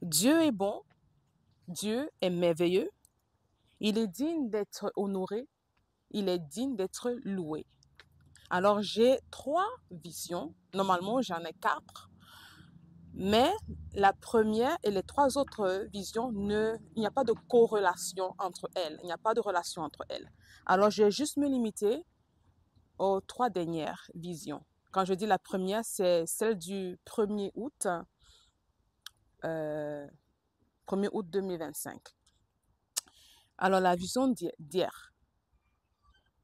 Dieu est bon, Dieu est merveilleux, il est digne d'être honoré, il est digne d'être loué. Alors j'ai 3 visions, normalement j'en ai 4, mais la première et les 3 autres visions, il n'y a pas de corrélation entre elles, il n'y a pas de relation entre elles. Alors je vais juste me limiter aux 3 dernières visions. Quand je dis la première, c'est celle du 1er août, 1er août 2025. Alors la vision d'hier,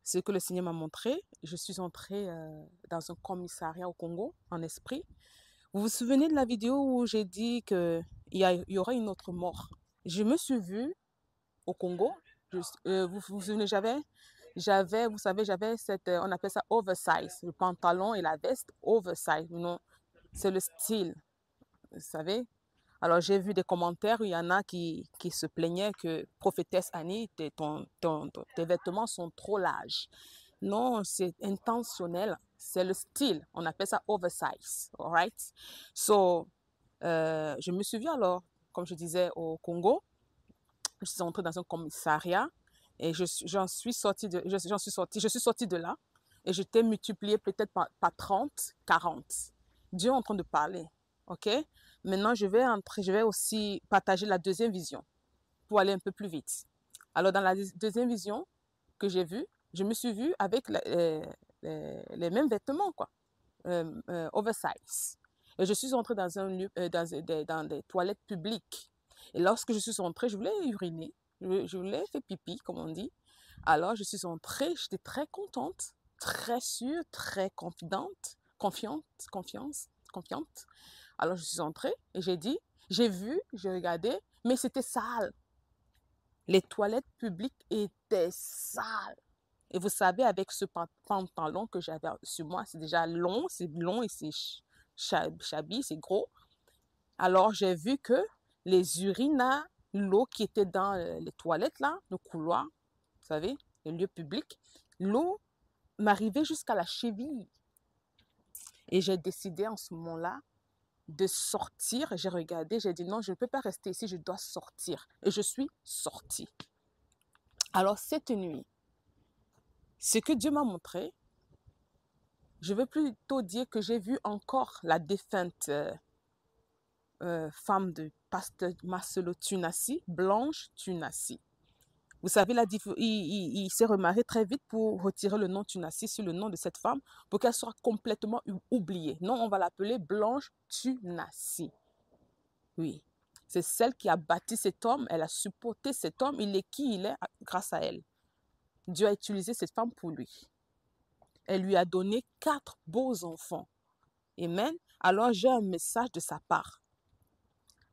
ce que le Seigneur m'a montré, je suis entrée dans un commissariat au Congo en esprit. Vous vous souvenez de la vidéo où j'ai dit qu'il y aurait une autre mort? Je me suis vue au Congo. Vous vous souvenez, vous savez, j'avais on appelle ça oversize, le pantalon et la veste oversize. Non, c'est le style, vous savez. Alors, j'ai vu des commentaires où il y en a qui se plaignaient que prophétesse Annie, tes vêtements sont trop larges. Non, c'est intentionnel. C'est le style. On appelle ça oversize. All right? So, je me souviens alors, comme je disais, au Congo, je suis entrée dans un commissariat et je suis sortie de là et je t'ai multiplié peut-être par 30, 40. Dieu est en train de parler. OK? Maintenant, je vais aussi partager la deuxième vision pour aller un peu plus vite. Alors, dans la deuxième vision que j'ai vue, je me suis vue avec les mêmes vêtements, quoi, oversize. Et je suis entrée dans un lieu, dans des toilettes publiques. Et lorsque je suis entrée, je voulais uriner. Je voulais faire pipi, comme on dit. Alors, je suis entrée, j'étais très contente, très sûre, très confiante. Alors, je suis entrée et j'ai regardé, mais c'était sale. Les toilettes publiques étaient sales. Et vous savez, avec ce pantalon que j'avais sur moi, c'est déjà long et c'est shabby, c'est gros. Alors, j'ai vu que les urines, l'eau qui était dans les toilettes, là, le couloir, vous savez, les lieux publics, l'eau m'arrivait jusqu'à la cheville. Et j'ai décidé en ce moment-là de sortir. J'ai regardé, j'ai dit non, je ne peux pas rester ici, je dois sortir. Et je suis sortie. Alors, cette nuit, ce que Dieu m'a montré, je veux plutôt dire que j'ai vu encore la défunte femme de pasteur Marcelo Tunasi, Blanche Tunasi. Vous savez, il s'est remarié très vite pour retirer le nom Tunasi sur le nom de cette femme pour qu'elle soit complètement oubliée. Non, on va l'appeler Blanche Tunasi. Oui, c'est celle qui a bâti cet homme, elle a supporté cet homme, il est qui il est grâce à elle. Dieu a utilisé cette femme pour lui. Elle lui a donné 4 beaux enfants. Amen. Alors j'ai un message de sa part.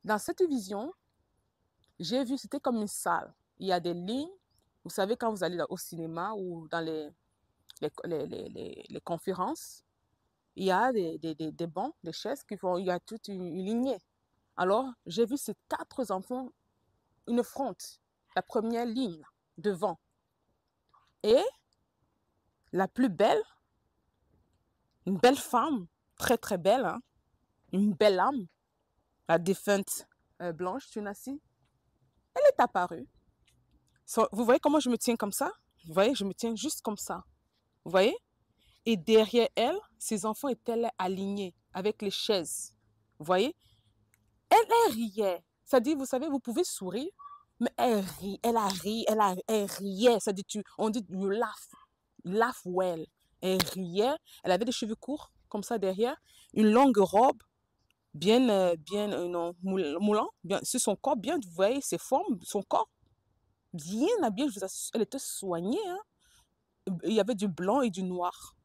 Dans cette vision, j'ai vu, c'était comme une salle. Il y a des lignes. Vous savez, quand vous allez au cinéma ou dans les conférences, il y a des bancs, des chaises il y a toute une lignée. Alors, j'ai vu ces 4 enfants, une fronte, la première ligne, là, devant. Et la plus belle, une belle femme, très très belle, hein, une belle âme, la défunte Blanche Tunasi, elle est apparue. Vous voyez comment je me tiens comme ça? Vous voyez, je me tiens juste comme ça. Vous voyez? Et derrière elle, ses enfants étaient là alignés avec les chaises. Vous voyez? Elle riait. Ça dit, vous savez, vous pouvez sourire, mais elle rit, elle riait. Ça dit, on dit you laugh well. Elle riait. Elle avait des cheveux courts, comme ça derrière, une longue robe, non, moulant, bien, sur son corps, bien, vous voyez ses formes, son corps, bien habillée, elle était soignée, hein. Il y avait du blanc et du noir.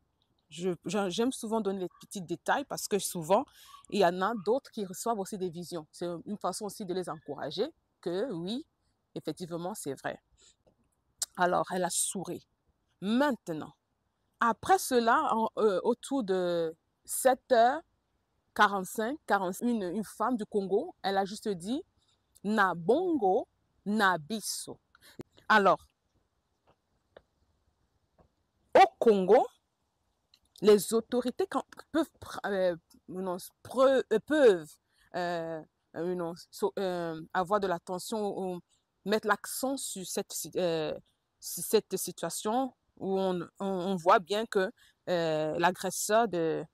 J'aime souvent donner les petits détails parce que souvent, il y en a d'autres qui reçoivent aussi des visions. C'est une façon aussi de les encourager que oui, effectivement, c'est vrai. Alors, elle a souri. Maintenant, après cela, autour de 7h45, 45, une femme du Congo, elle a juste dit na bongo, na biso. Alors, au Congo, les autorités peuvent avoir de l'attention ou mettre l'accent sur sur cette situation où on voit bien que l'agresseur de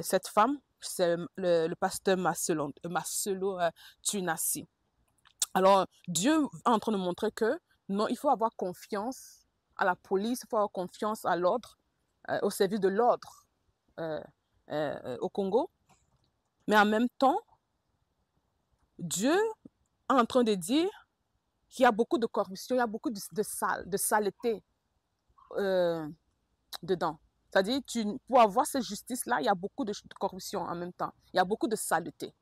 cette femme, c'est le pasteur Marcelo Tunasi. Alors, Dieu est en train de montrer que non, il faut avoir confiance à la police, il faut avoir confiance à l'ordre, au service de l'ordre au Congo. Mais en même temps, Dieu est en train de dire qu'il y a beaucoup de corruption, il y a beaucoup de saleté dedans. C'est-à-dire, pour avoir cette justice-là, il y a beaucoup de corruption en même temps. Il y a beaucoup de saleté.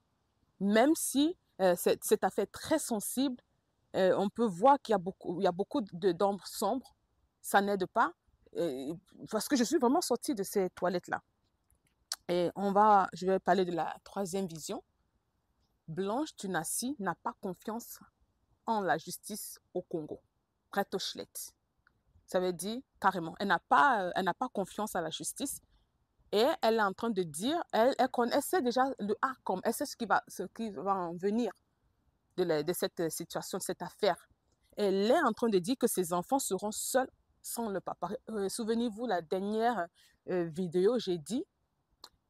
Même si cette affaire est très sensible, on peut voir qu'il y a beaucoup d'ombres sombres. Ça n'aide pas. Parce que je suis vraiment sortie de ces toilettes-là. Et je vais parler de la troisième vision. Blanche Tunasi n'a pas confiance en la justice au Congo. Prête-au-chlette. Ça veut dire carrément, elle n'a pas confiance à la justice et elle est en train de dire, elle sait déjà le outcome, elle sait ce qui va en venir de cette situation, de cette affaire. Elle est en train de dire que ses enfants seront seuls sans le papa. Souvenez-vous, la dernière vidéo, j'ai dit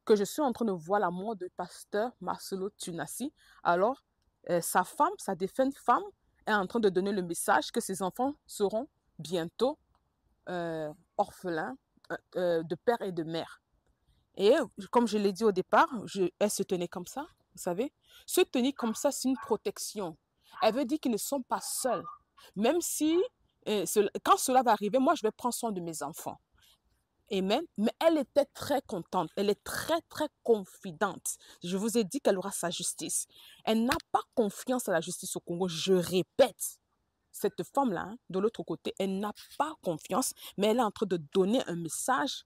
que je suis en train de voir la mort de pasteur Marcelo Tunasi. Alors, sa femme, sa défunte femme, est en train de donner le message que ses enfants seront bientôt orphelins de père et de mère. Et comme je l'ai dit au départ, elle se tenait comme ça, vous savez. Se tenir comme ça, c'est une protection. Elle veut dire qu'ils ne sont pas seuls. Même si, quand cela va arriver, moi, je vais prendre soin de mes enfants. Amen. Mais elle était très contente. Elle est très, très confidente. Je vous ai dit qu'elle aura sa justice. Elle n'a pas confiance à la justice au Congo. Je répète. Cette femme-là, hein, de l'autre côté, elle n'a pas confiance, mais elle est en train de donner un message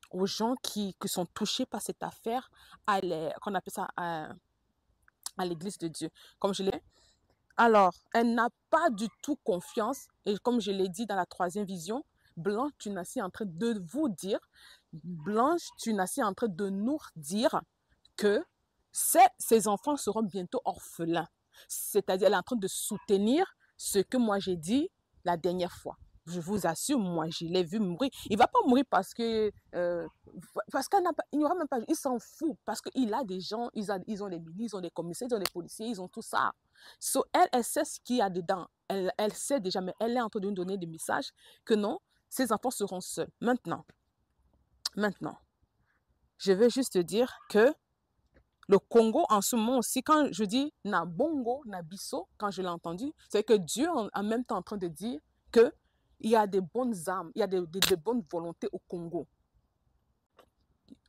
aux gens qui sont touchés par cette affaire, qu'on appelle ça à l'église de Dieu. Comme je l'ai dit. Alors, elle n'a pas du tout confiance, et comme je l'ai dit dans la troisième vision, Blanche Tunasi est en train de vous dire, Blanche Tunasi est en train de nous dire que ses enfants seront bientôt orphelins. C'est-à-dire, elle est en train de soutenir ce que moi j'ai dit la dernière fois. Je vous assure, moi, je l'ai vu mourir. Il ne va pas mourir parce qu'il n'y aura même pas, il s'en fout, parce qu'il a des gens, ils ont des ministres, ils ont des commissaires, ils ont des policiers, ils ont tout ça. So, elle sait ce qu'il y a dedans. Elle sait déjà, mais elle est en train de nous donner des messages que non, ses enfants seront seuls. Maintenant, je vais juste dire que le Congo, en ce moment aussi, quand je dis Nabongo, Nabiso, quand je l'ai entendu, c'est que Dieu est en même temps en train de dire qu'il y a des bonnes âmes, il y a des bonnes volontés au Congo.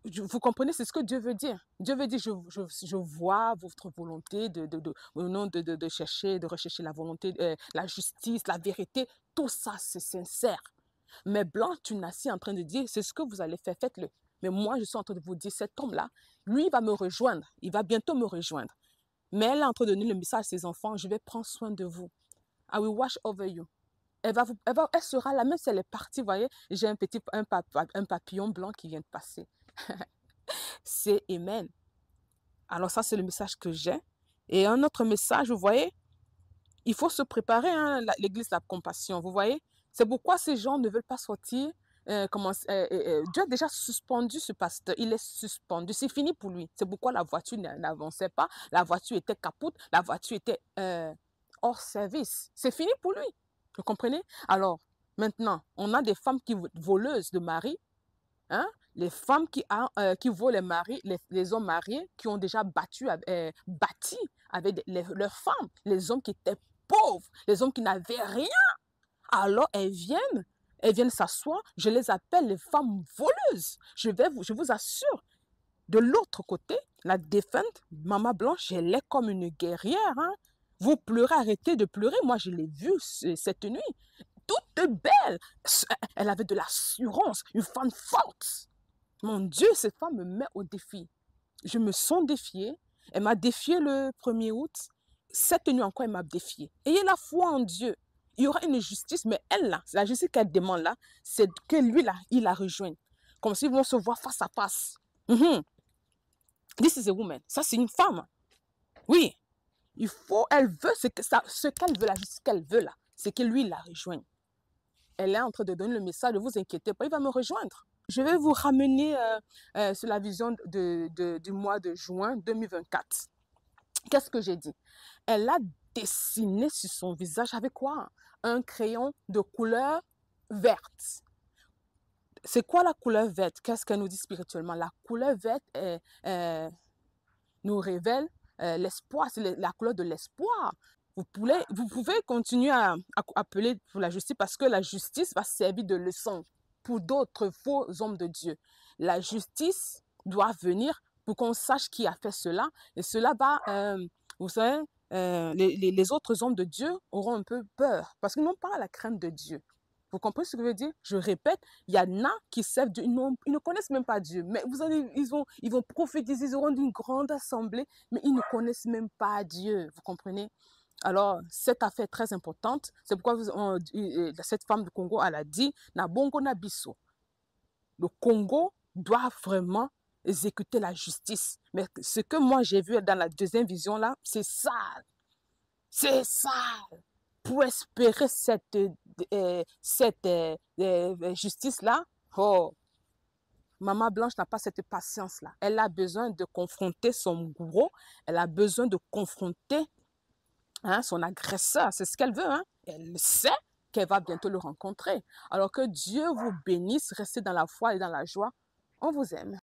Vous comprenez, c'est ce que Dieu veut dire. Dieu veut dire, je vois votre volonté de chercher, de rechercher la volonté, la justice, la vérité. Tout ça, c'est sincère. Mais Blanche Tunasi est en train de dire, c'est ce que vous allez faire, faites-le. Mais moi, je suis en train de vous dire, cet homme-là, lui, il va me rejoindre. Il va bientôt me rejoindre. Mais elle est en train de donner le message à ses enfants, je vais prendre soin de vous. I will watch over you. Elle sera là, même si elle est partie, vous voyez, j'ai un papillon blanc qui vient de passer. C'est Amen. Alors ça, c'est le message que j'ai. Et un autre message, vous voyez, il faut se préparer, hein, l'église de la compassion, vous voyez. C'est pourquoi ces gens ne veulent pas sortir. Dieu a déjà suspendu ce pasteur. Il est suspendu. C'est fini pour lui. C'est pourquoi la voiture n'avançait pas. La voiture était capote. La voiture était hors service. C'est fini pour lui. Vous comprenez? Alors, maintenant, on a des femmes voleuses de mari. Hein? Les femmes qui volent les maris, les hommes mariés qui ont déjà bâti avec leurs femmes. Les hommes qui étaient pauvres. Les hommes qui n'avaient rien. Alors, elles viennent s'asseoir, je les appelle les femmes voleuses. Je vous assure, de l'autre côté, la défunte, Maman Blanche, elle est comme une guerrière. Hein? Vous pleurez, arrêtez de pleurer. Moi, je l'ai vue cette nuit. Toute belle. Elle avait de l'assurance, une femme forte. Mon Dieu, cette femme me met au défi. Je me sens défiée. Elle m'a défiée le 1er août. Cette nuit encore, elle m'a défiée. Ayez la foi en Dieu. Il y aura une justice, mais elle, là, la justice qu'elle demande là, c'est que lui, là, il la rejoigne. Comme s'ils vont se voir face à face. This is a woman. Ça, c'est une femme. Oui. Elle veut ce qu'elle veut là, ce qu'elle veut là, c'est que lui la rejoigne. Elle est en train de donner le message, ne vous inquiétez pas, il va me rejoindre. Je vais vous ramener sur la vision du mois de juin 2024. Qu'est-ce que j'ai dit? Elle a dessiné sur son visage avec quoi? Un crayon de couleur verte. C'est quoi la couleur verte? Qu'est-ce qu'elle nous dit spirituellement? La couleur verte nous révèle l'espoir, c'est la couleur de l'espoir. Vous pouvez continuer à appeler pour la justice parce que la justice va servir de leçon pour d'autres faux hommes de Dieu. La justice doit venir pour qu'on sache qui a fait cela et cela va, vous savez, les autres hommes de Dieu auront un peu peur parce qu'ils n'ont pas la crainte de Dieu. Vous comprenez ce que je veux dire? Je répète, il y en a qui servent Dieu, ils ne connaissent même pas Dieu. Mais vous allez, ils vont prophétiser, ils auront une grande assemblée, mais ils ne connaissent même pas Dieu. Vous comprenez? Alors, cette affaire est très importante. C'est pourquoi cette femme du Congo, elle a dit, na bongo na biso. Le Congo doit vraiment exécuter la justice. Mais ce que moi j'ai vu dans la deuxième vision là, c'est sale. C'est sale. Pour espérer cette justice-là, oh, Maman Blanche n'a pas cette patience-là. Elle a besoin de confronter son bourreau, elle a besoin de confronter son agresseur. C'est ce qu'elle veut. Elle sait qu'elle va bientôt le rencontrer. Alors que Dieu vous bénisse, restez dans la foi et dans la joie. On vous aime.